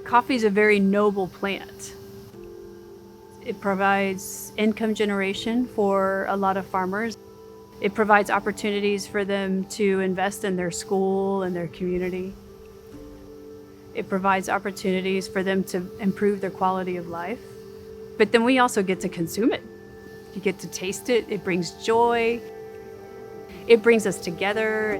Coffee is a very noble plant. It provides income generation for a lot of farmers. It provides opportunities for them to invest in their school and their community. It provides opportunities for them to improve their quality of life. But then we also get to consume it. You get to taste it. It brings joy. It brings us together.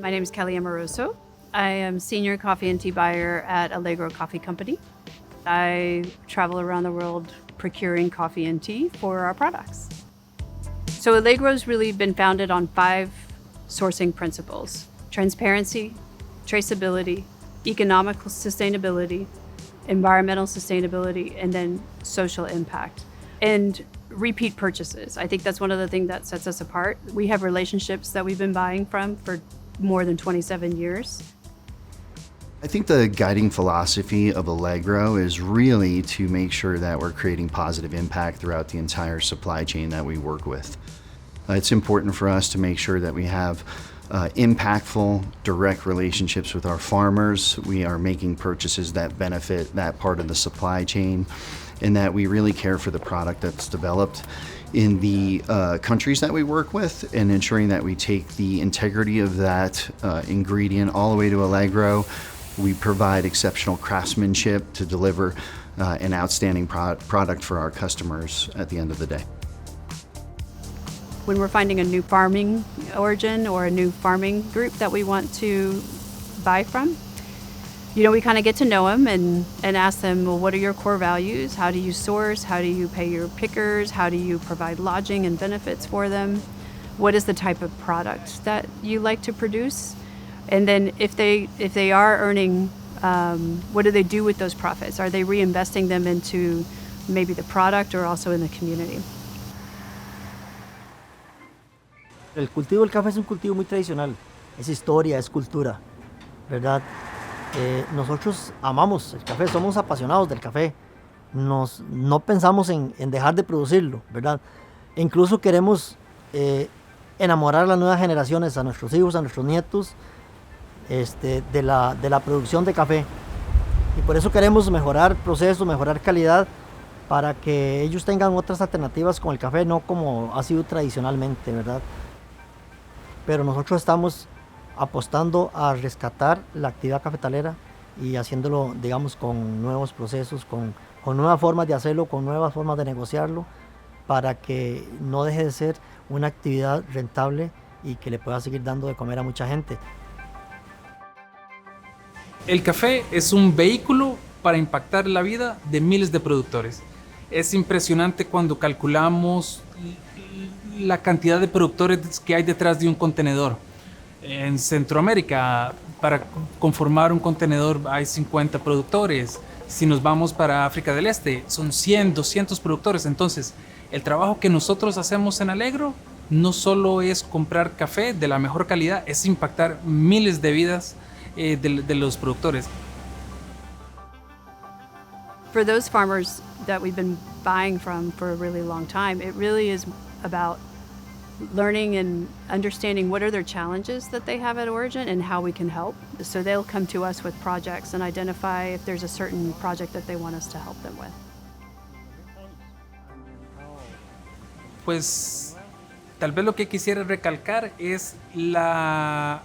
My name is Kelly Amoroso. I am Senior Coffee and Tea Buyer at Allegro Coffee Company. I travel around the world procuring coffee and tea for our products. So Allegro's really been founded on 5 sourcing principles: transparency, traceability, economical sustainability, environmental sustainability, and then social impact. And repeat purchases. I think that's one of the things that sets us apart. We have relationships that we've been buying from for more than 27 years. I think the guiding philosophy of Allegro is really to make sure that we're creating positive impact throughout the entire supply chain that we work with. It's important for us to make sure that we have impactful, direct relationships with our farmers. We are making purchases that benefit that part of the supply chain, and that we really care for the product that's developed in the countries that we work with, and ensuring that we take the integrity of that ingredient all the way to Allegro. We provide exceptional craftsmanship to deliver an outstanding product for our customers at the end of the day. When we're finding a new farming origin or a new farming group that we want to buy from, we kind of get to know them and ask them, well, what are your core values? How do you source? How do you pay your pickers? How do you provide lodging and benefits for them? What is the type of product that you like to produce? And then if they are earning, what do they do with those profits? Are they reinvesting them into maybe the product or also in the community? El cultivo del café es un cultivo muy tradicional, es historia, es cultura, ¿verdad? Nosotros amamos el café, somos apasionados del café, no pensamos en dejar de producirlo, ¿verdad? E incluso queremos enamorar a las nuevas generaciones, a nuestros hijos, a nuestros nietos, de la producción de café. Y por eso queremos mejorar procesos, mejorar calidad, para que ellos tengan otras alternativas con el café, no como ha sido tradicionalmente, ¿verdad? Pero nosotros estamos apostando a rescatar la actividad cafetalera y haciéndolo, digamos, con nuevos procesos, con nuevas formas de hacerlo, con nuevas formas de negociarlo, para que no deje de ser una actividad rentable y que le pueda seguir dando de comer a mucha gente. El café es un vehículo para impactar la vida de miles de productores. Es impresionante cuando calculamos la cantidad de productores que hay detrás de un contenedor. En Centroamérica, para conformar un contenedor hay 50 productores. Si nos vamos para África del Este, son 100, 200 productores. Entonces, el trabajo que nosotros hacemos en Allegro no solo es comprar café de la mejor calidad, es impactar miles de vidas de los productores. For those farmers that we've been buying from for a really long time, it really is about learning and understanding what are their challenges that they have at origin and how we can help. So they'll come to us with projects and identify if there's a certain project that they want us to help them with. Pues tal vez lo que quisiera recalcar es la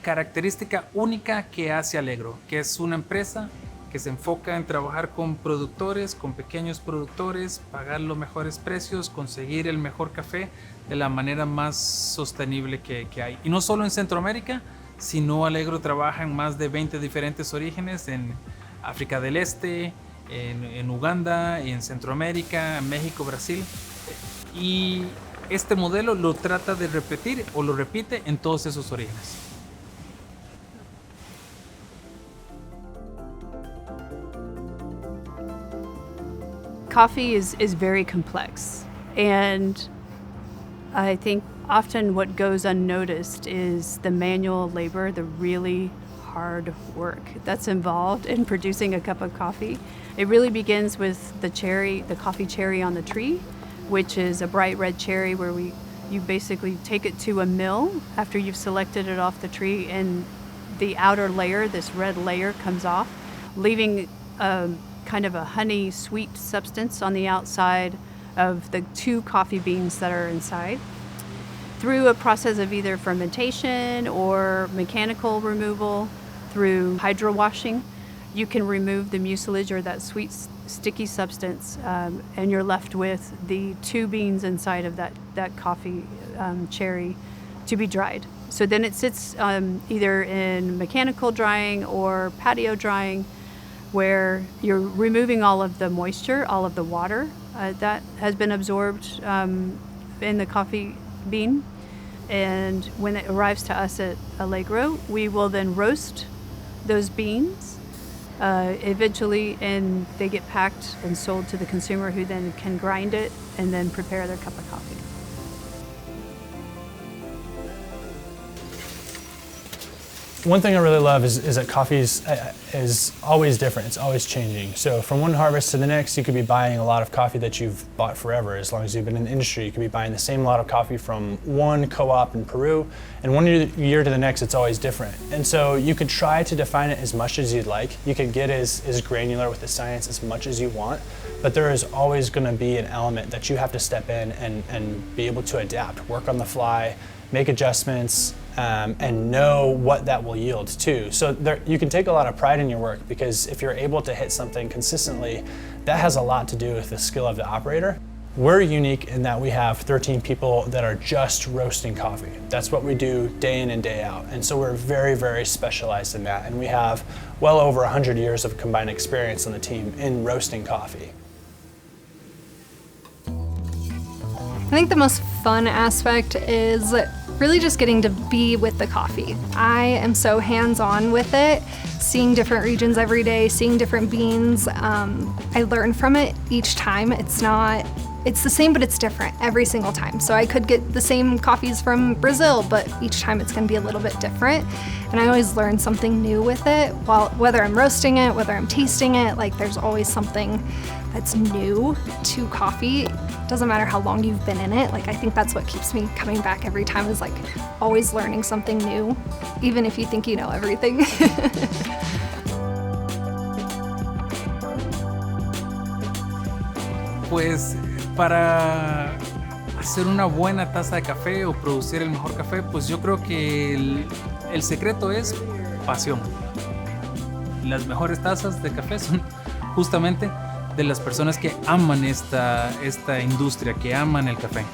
característica única que hace Allegro, que es una empresa que se enfoca en trabajar con productores, con pequeños productores, pagar los mejores precios, conseguir el mejor café de la manera más sostenible que hay. Y no solo en Centroamérica, sino Allegro trabaja en más de 20 diferentes orígenes, en África del Este, en Uganda, en Centroamérica, en México, Brasil. Y este modelo lo trata de repetir o lo repite en todos esos orígenes. Coffee is very complex, and I think often what goes unnoticed is the manual labor, the really hard work that's involved in producing a cup of coffee. It really begins with the coffee cherry on the tree, which is a bright red cherry where we You basically take it to a mill after you've selected it off the tree, and the outer layer, this red layer, comes off, leaving kind of a honey sweet substance on the outside of the 2 coffee beans that are inside. Through a process of either fermentation or mechanical removal, through hydro washing, you can remove the mucilage or that sweet sticky substance, and you're left with the 2 beans inside of that coffee cherry to be dried. So then it sits either in mechanical drying or patio drying, where you're removing all of the moisture, all of the water that has been absorbed in the coffee bean. And when it arrives to us at Allegro, we will then roast those beans eventually, and they get packed and sold to the consumer, who then can grind it and then prepare their cup of coffee. One thing I really love is that coffee is always different. It's always changing. So from one harvest to the next, you could be buying a lot of coffee that you've bought forever. As long as you've been in the industry, you could be buying the same lot of coffee from one co-op in Peru, and one year to the next, it's always different. And so you could try to define it as much as you'd like. You could get as granular with the science as much as you want, but there is always going to be an element that you have to step in and be able to adapt, work on the fly, make adjustments, and know what that will yield too. So you can take a lot of pride in your work, because if you're able to hit something consistently, that has a lot to do with the skill of the operator. We're unique in that we have 13 people that are just roasting coffee. That's what we do day in and day out. And so we're very, very specialized in that. And we have well over 100 years of combined experience on the team in roasting coffee. I think the most fun aspect is really just getting to be with the coffee. I am so hands-on with it, seeing different regions every day, seeing different beans. I learn from it each time. It's the same, but it's different every single time. So I could get the same coffees from Brazil, but each time it's gonna be a little bit different. And I always learn something new with it, whether I'm roasting it, whether I'm tasting it, like there's always something that's new to coffee. Doesn't matter how long you've been in it. Like, I think that's what keeps me coming back every time, is like always learning something new, even if you think you know everything. Pues para hacer una buena taza de café o producir el mejor café, pues yo creo que el secreto es pasión. Las mejores tazas de café son justamente de las personas que aman esta industria, que aman el café.